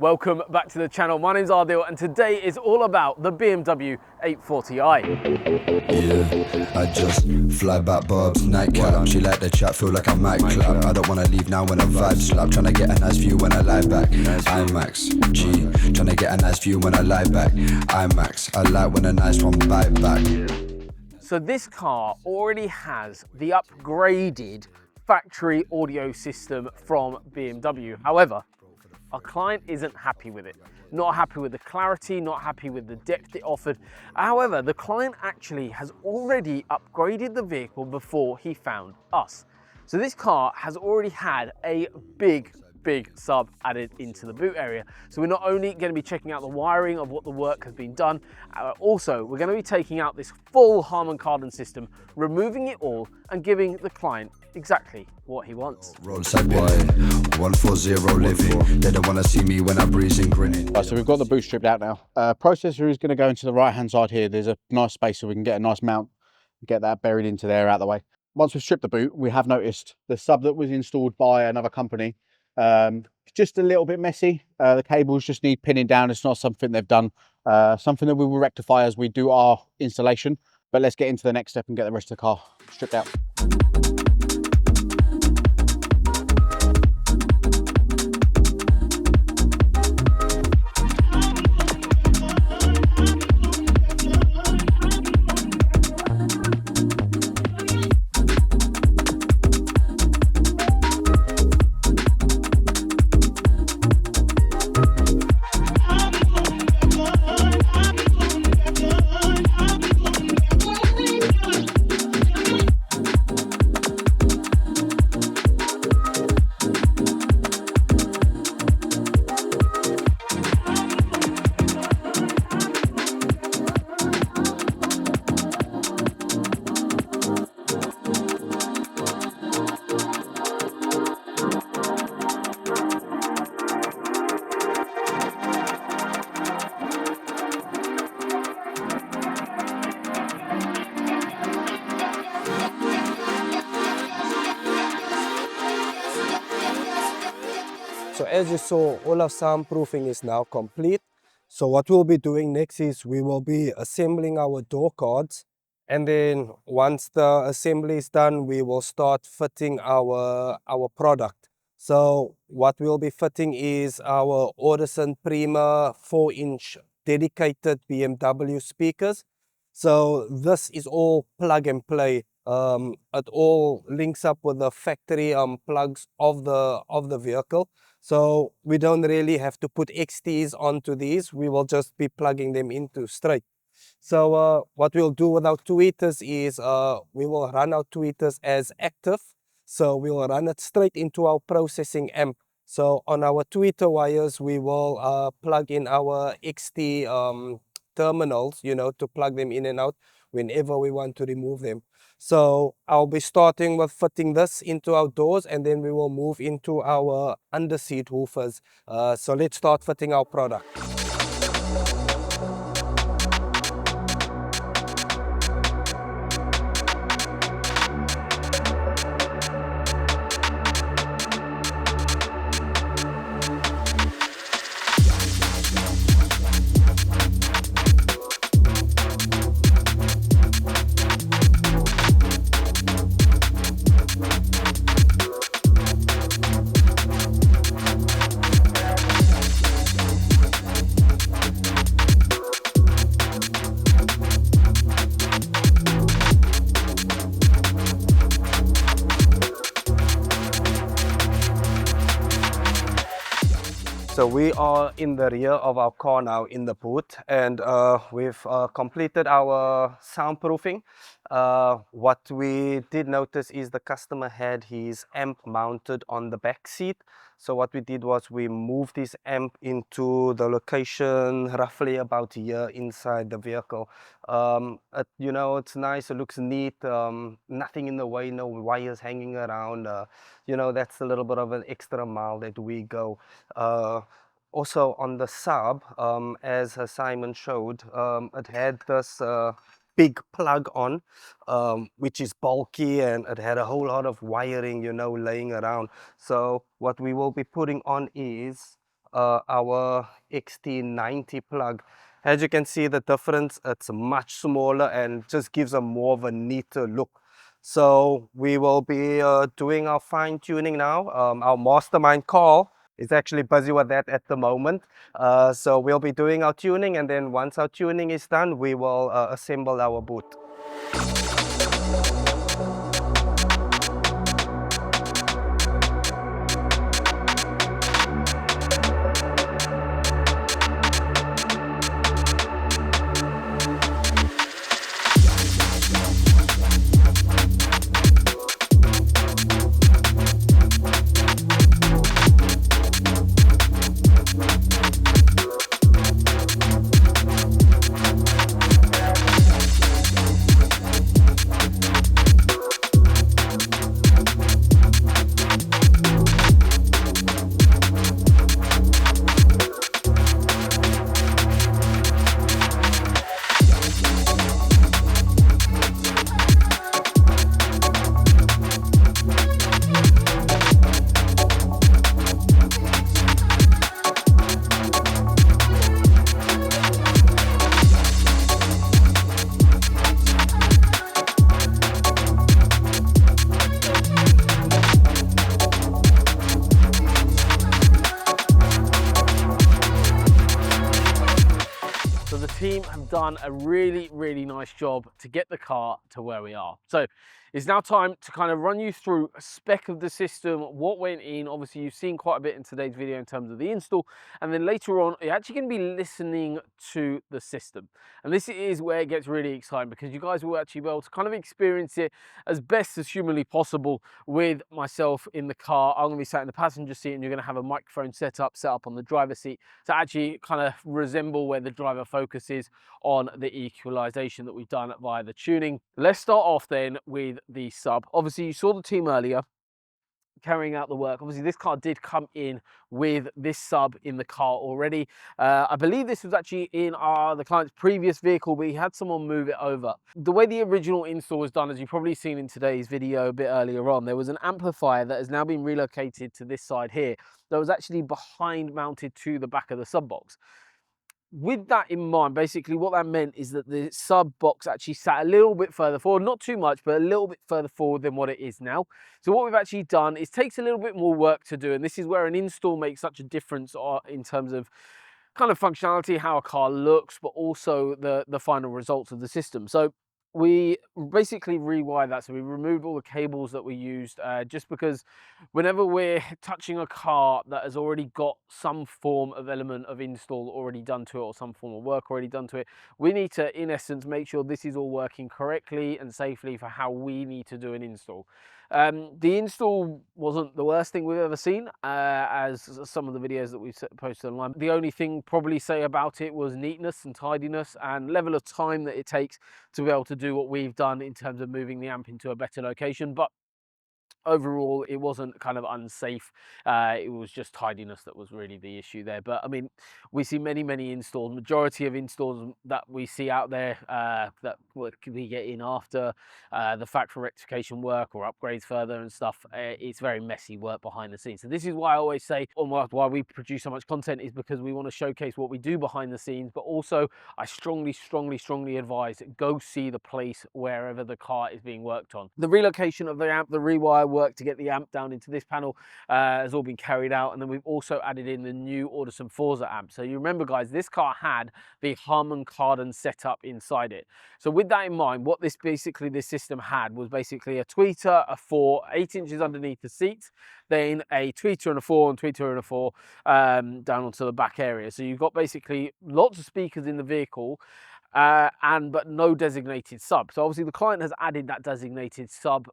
Welcome back to the channel. My name's Adil and today is all about the BMW 840i. Yeah, I just fly back Bob's nightcap. She like the chat, feel like I might clap. I don't wanna leave now when I vibe slap. Tryna get a nice view when I lie back. IMAX, G, tryna get a nice view when I lie back. IMAX, I like when a nice one bite back. So this car already has the upgraded factory audio system from BMW. However, our client isn't happy with it. Not happy with the clarity, not happy with the depth it offered. However, the client actually has already upgraded the vehicle before he found us. So this car has already had a big sub added into the boot area. So we're not only going to be checking out the wiring of what the work has been done, also we're going to be taking out this full Harman Kardon system, removing it all and giving the client exactly what he wants. Roadside boy, 140 living. They don't want to see me when I breeze and grinning. Right, so we've got the boot stripped out now. Processor is going to go into the right hand side here. There's a nice space so we can get a nice mount, get that buried into there out of the way. Once we've stripped the boot, we have noticed the sub that was installed by another company, just a little bit messy. The cables just need pinning down. It's not something they've done, something that we will rectify as we do our installation. But let's get into the next step and get the rest of the car stripped out. So as you saw, all our soundproofing is now complete. So what we'll be doing next is we will be assembling our door cards. And then once the assembly is done, we will start fitting our product. So what we'll be fitting is our Audison Prima 4-inch dedicated BMW speakers. So this is all plug and play. It all links up with the factory plugs of the vehicle. So we don't really have to put XTs onto these. We will just be plugging them into straight. So what we'll do with our tweeters is we will run our tweeters as active. So we will run it straight into our processing amp. So on our tweeter wires, we will plug in our XT terminals, you know, to plug them in and out whenever we want to remove them. So I'll be starting with fitting this into our doors, and then we will move into our underseat woofers. So let's start fitting our product. So we are in the rear of our car now in the boot, and we've completed our soundproofing. What we did notice is the customer had his amp mounted on the back seat. So what we did was we moved this amp into the location roughly about here inside the vehicle. You know, it's nice, it looks neat, nothing in the way, no wires hanging around. You know, that's a little bit of an extra mile that we go. Also on the sub, as Simon showed, it had this big plug on, which is bulky, and it had a whole lot of wiring, you know, laying around. So what we will be putting on is our XT90 plug. As you can see the difference, it's much smaller and just gives a more of a neater look. So we will be doing our fine tuning now. Our mastermind Carl is actually busy with that at the moment. So we'll be doing our tuning, and then once our tuning is done, we will assemble our boot. So the team have done a really nice job to get the car to where we are. So it's now time to kind of run you through a spec of the system, what went in. Obviously you've seen quite a bit in today's video in terms of the install, and then later on you're actually going to be listening to the system. And this is where it gets really exciting, because you guys will actually be able to kind of experience it as best as humanly possible with myself in the car. I'm going to be sat in the passenger seat, and you're going to have a microphone set up on the driver's seat to actually kind of resemble where the driver focuses on the equalization that we've done via the tuning. Let's start off then with the sub. Obviously you saw the team earlier carrying out the work. Obviously this car did come in with this sub in the car already. I believe this was actually in the client's previous vehicle, but he had someone move it over. The way the original install was done, as you've probably seen in today's video a bit earlier on, there was an amplifier that has now been relocated to this side here that was actually behind, mounted to the back of the sub box. With that in mind, basically what that meant is that the sub box actually sat a little bit further forward, not too much, but a little bit further forward than what it is now. So what we've actually done is takes a little bit more work to do, and this is where an install makes such a difference in terms of kind of functionality, how a car looks, but also the final results of the system. So we basically rewired that. So we removed all the cables that we used, just because whenever we're touching a car that has already got some form of element of install already done to it, or some form of work already done to it, we need to, in essence, make sure this is all working correctly and safely for how we need to do an install. The install wasn't the worst thing we've ever seen, as some of the videos that we've posted online. The only thing probably say about it was neatness and tidiness and level of time that it takes to be able to do what we've done in terms of moving the amp into a better location. But overall it wasn't kind of unsafe. It was just tidiness that was really the issue there. But I mean, we see many installs, majority of installs that we see out there that we get in after the factory rectification work or upgrades further and stuff, it's very messy work behind the scenes. So this is why I always say, why we produce so much content, is because we want to showcase what we do behind the scenes, but also I strongly advise, go see the place wherever the car is being worked on. The relocation of the amp, the rewire work to get the amp down into this panel has all been carried out, and then we've also added in the new Audison Forza amp. So you remember guys, this car had the Harman Kardon setup inside it. So with that in mind, what this system had was basically a tweeter, a 4, 8 inches underneath the seat, then a tweeter and a 4, and tweeter and a 4 down onto the back area. So you've got basically lots of speakers in the vehicle, but no designated sub. So obviously the client has added that designated sub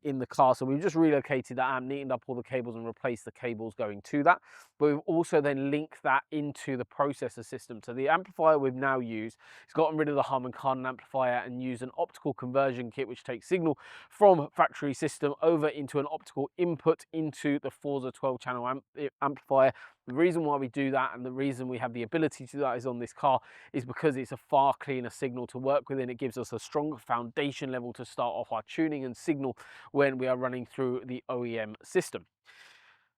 in the car. So we've just relocated that amp, neatened up all the cables and replaced the cables going to that. But we've also then linked that into the processor system. So the amplifier we've now used, it's gotten rid of the Harman Kardon amplifier and used an optical conversion kit, which takes signal from factory system over into an optical input into the Forza 12 channel amplifier. The reason why we do that, and the reason we have the ability to do that is on this car, is because it's a far cleaner signal to work with, and it gives us a stronger foundation level to start off our tuning and signal when we are running through the OEM system.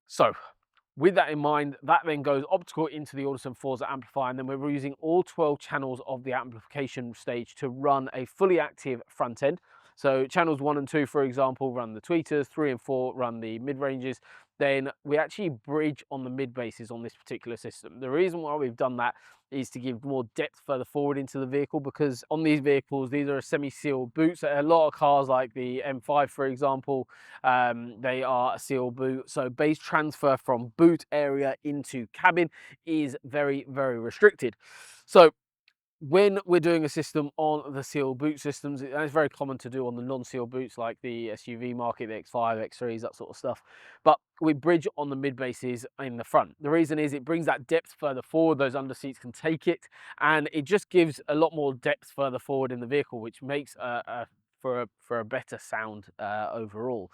So With that in mind, that then goes optical into the Audison Forza amplifier, and then we're using all 12 channels of the amplification stage to run a fully active front end. So channels 1 and 2, for example, run the tweeters, 3 and 4 run the mid-ranges. Then we actually bridge on the mid-basses on this particular system. The reason why we've done that is to give more depth further forward into the vehicle, because on these vehicles, these are semi-sealed boots. A lot of cars like the M5, for example, they are a sealed boot. So bass transfer from boot area into cabin is very, very restricted. So when we're doing a system on the sealed boot systems, and it's very common to do on the non-sealed boots like the SUV market, the X5, X3s, that sort of stuff. But we bridge on the mid basses in the front. The reason is it brings that depth further forward, those under seats can take it, and it just gives a lot more depth further forward in the vehicle, which makes for a better sound overall.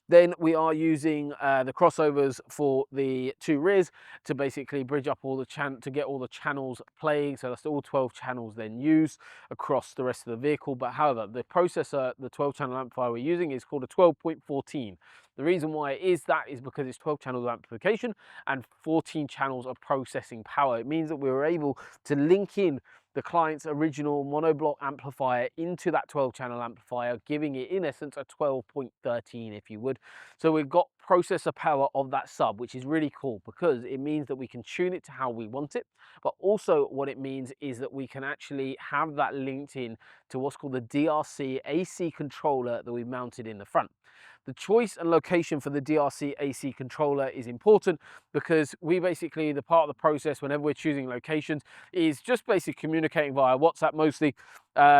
Then we are using the crossovers for the two rears to basically bridge up all the to get all the channels playing. So that's all 12 channels then used across the rest of the vehicle. But however, the processor, the 12 channel amplifier we're using is called a 12.14. The reason why it is that is because it's 12 channels of amplification and 14 channels of processing power. It means that we were able to link in the client's original monoblock amplifier into that 12 channel amplifier, giving it in essence a 12.13, if you would. So we've got processor power of that sub, which is really cool because it means that we can tune it to how we want it. But also what it means is that we can actually have that linked in to what's called the DRC AC controller that we've mounted in the front. The choice and location for the DRC AC controller is important because we basically, the part of the process whenever we're choosing locations is just basically communicating via WhatsApp mostly,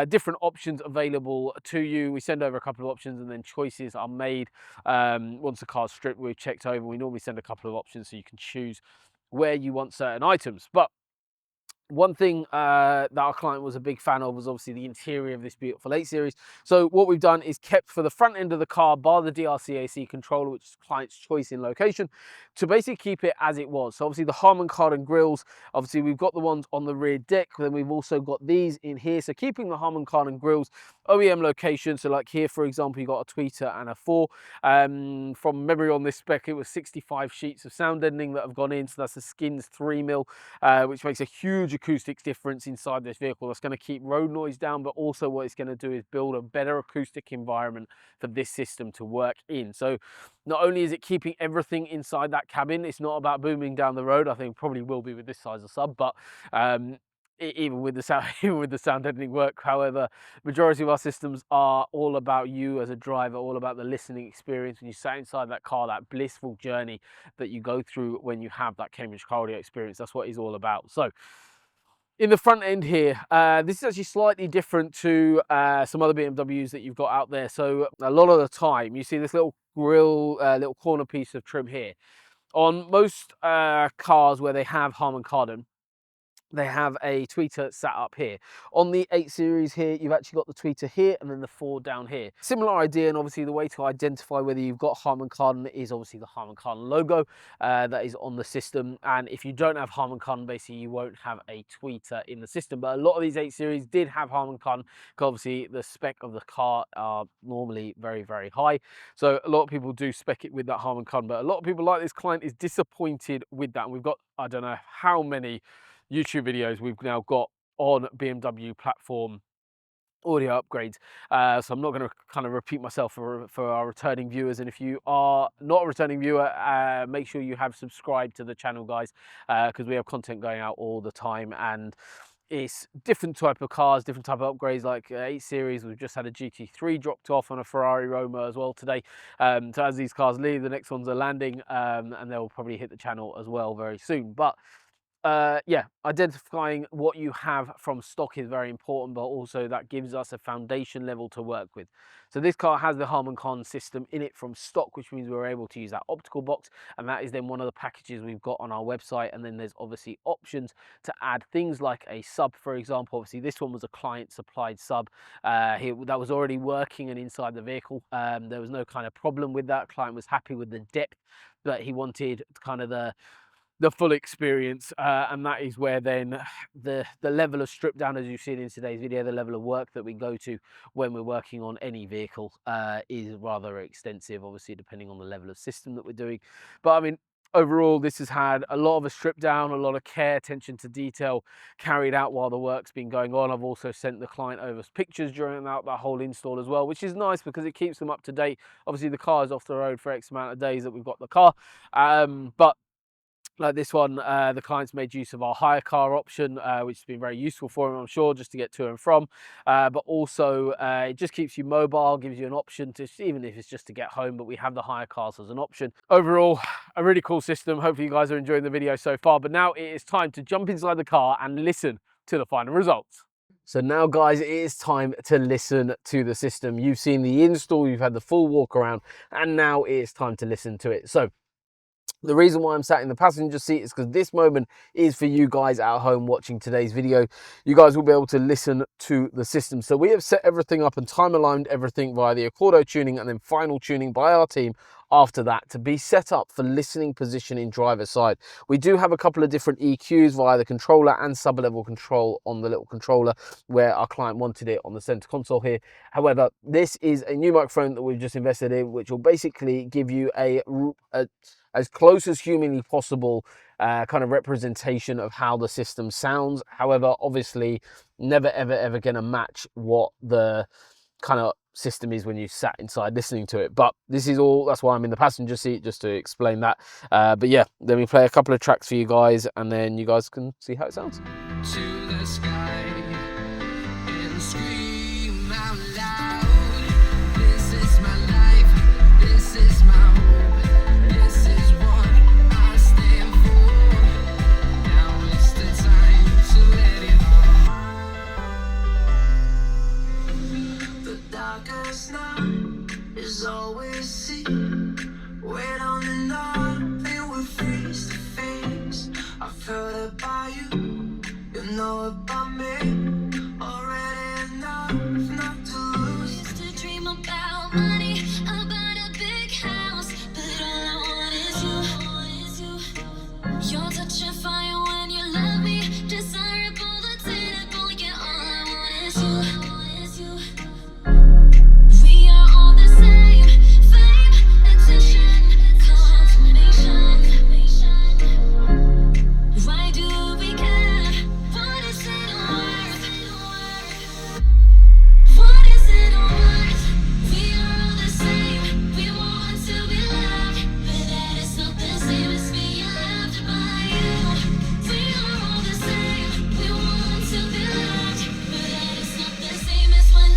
different options available to you. We send over a couple of options and then choices are made. Once the car's stripped, we've checked over, we normally send a couple of options so you can choose where you want certain items. But one thing that our client was a big fan of was obviously the interior of this beautiful 8 Series. So what we've done is kept for the front end of the car, bar the DRC AC controller, which is client's choice in location, to basically keep it as it was. So obviously the Harman Kardon grills, obviously we've got the ones on the rear deck, then we've also got these in here. So keeping the Harman Kardon grills OEM location. So like here, for example, you got a tweeter and a 4. From memory on this spec, it was 65 sheets of sound deadening that have gone in. So that's a skins 3mm, which makes a huge acoustics difference inside this vehicle. That's going to keep road noise down, but also what it's going to do is build a better acoustic environment for this system to work in. So not only is it keeping everything inside that cabin, it's not about booming down the road. I think probably will be with this size of sub, but even with the sound, even with the sound deadening work. However, majority of our systems are all about you as a driver, all about the listening experience when you sat inside that car, that blissful journey that you go through when you have that Cambridge car audio experience. That's what it's all about. So in the front end here, this is actually slightly different to some other BMWs that you've got out there. So a lot of the time you see this little grille, little corner piece of trim here. On most cars where they have Harman Kardon, they have a tweeter sat up here. On the 8 Series here, you've actually got the tweeter here and then the 4 down here. Similar idea, and obviously the way to identify whether you've got Harman Kardon is obviously the Harman Kardon logo that is on the system. And if you don't have Harman Kardon, basically you won't have a tweeter in the system. But a lot of these 8 Series did have Harman Kardon because obviously the spec of the car are normally very, very high. So a lot of people do spec it with that Harman Kardon, but a lot of people like this client is disappointed with that. And we've got, I don't know how many YouTube videos we've now got on BMW platform audio upgrades, so I'm not going to kind of repeat myself for our returning viewers. And if you are not a returning viewer, make sure you have subscribed to the channel, guys, because we have content going out all the time, and it's different type of cars, different type of upgrades. Like 8 Series, we've just had a GT3 dropped off on a Ferrari Roma as well today. So as these cars leave, the next ones are landing, and they'll probably hit the channel as well very soon. But yeah, identifying what you have from stock is very important, but also that gives us a foundation level to work with. So this car has the Harman Kardon system in it from stock, which means we're able to use that optical box, and that is then one of the packages we've got on our website. And then there's obviously options to add things like a sub, for example. Obviously this one was a client supplied sub that was already working and inside the vehicle. There was no kind of problem with that. Client was happy with the depth, but he wanted kind of the full experience, and that is where then the level of strip down, as you've seen in today's video, the level of work that we go to when we're working on any vehicle is rather extensive, obviously depending on the level of system that we're doing. But I mean, overall, this has had a lot of a strip down, a lot of care, attention to detail carried out while the work's been going on. I've also sent the client over pictures during that whole install as well, which is nice because it keeps them up to date. Obviously, the car is off the road for X amount of days that we've got the car, but like this one, the client's made use of our hire car option, which has been very useful for him, I'm sure, just to get to and from. But also, it just keeps you mobile, gives you an option to, even if it's just to get home, but we have the hire cars as an option. Overall, a really cool system. Hopefully you guys are enjoying the video so far. But now it is time to jump inside the car and listen to the final results. So now, guys, it is time to listen to the system. You've seen the install, you've had the full walk around, and now it is time to listen to it. So the reason why I'm sat in the passenger seat is because this moment is for you guys at home watching today's video. You guys will be able to listen to the system. So we have set everything up and time aligned everything via the Accordo tuning and then final tuning by our team after that to be set up for listening position in driver's side. We do have a couple of different EQs via the controller and sub-level control on the little controller where our client wanted it on the center console here. However, this is a new microphone that we've just invested in, which will basically give you a as close as humanly possible kind of representation of how the system sounds. However, obviously never ever gonna match what the kind of system is when you sat inside listening to it. But this is all, that's why I'm in the passenger seat, just to explain that. But yeah, let me play a couple of tracks for you guys and then you guys can see how it sounds. To the sky and scream out loud. This is my life, this is my hope, this is what I stand for. Now it's the time to let it all. The darkest night is always seen. Wait on and on, they were face to face. I've heard about you, you know about me. Already enough not to lose. Used to dream about money, about a big house, but all I want is you. Your touch of fire when you love me, desirable, attainable. Yeah, all I want is you. We are all the same, fame, attention, confirmation. Why do we care? What is it worth? What is it worth? We are all the same. We want to be loved, but that is not the same as being loved by you. We are all the same. We want to be loved, but that is not the same as when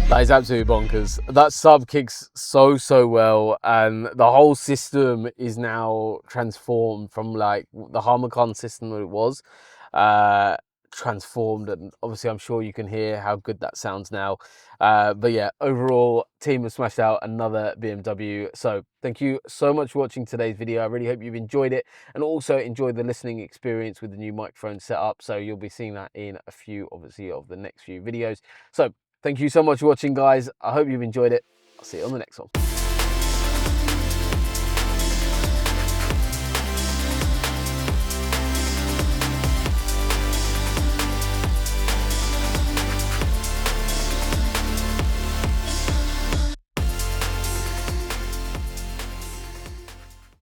That is absolutely bonkers. That sub kicks so well, and the whole system is now transformed from like the Harman Kardon system that it was, transformed, and obviously I'm sure you can hear how good that sounds now. But yeah, overall, team have smashed out another BMW. So thank you so much for watching today's video. I really hope you've enjoyed it and also enjoyed the listening experience with the new microphone setup. So you'll be seeing that in a few, obviously, of the next few videos. So thank you so much for watching, guys. I hope you've enjoyed it. I'll see you on the next one.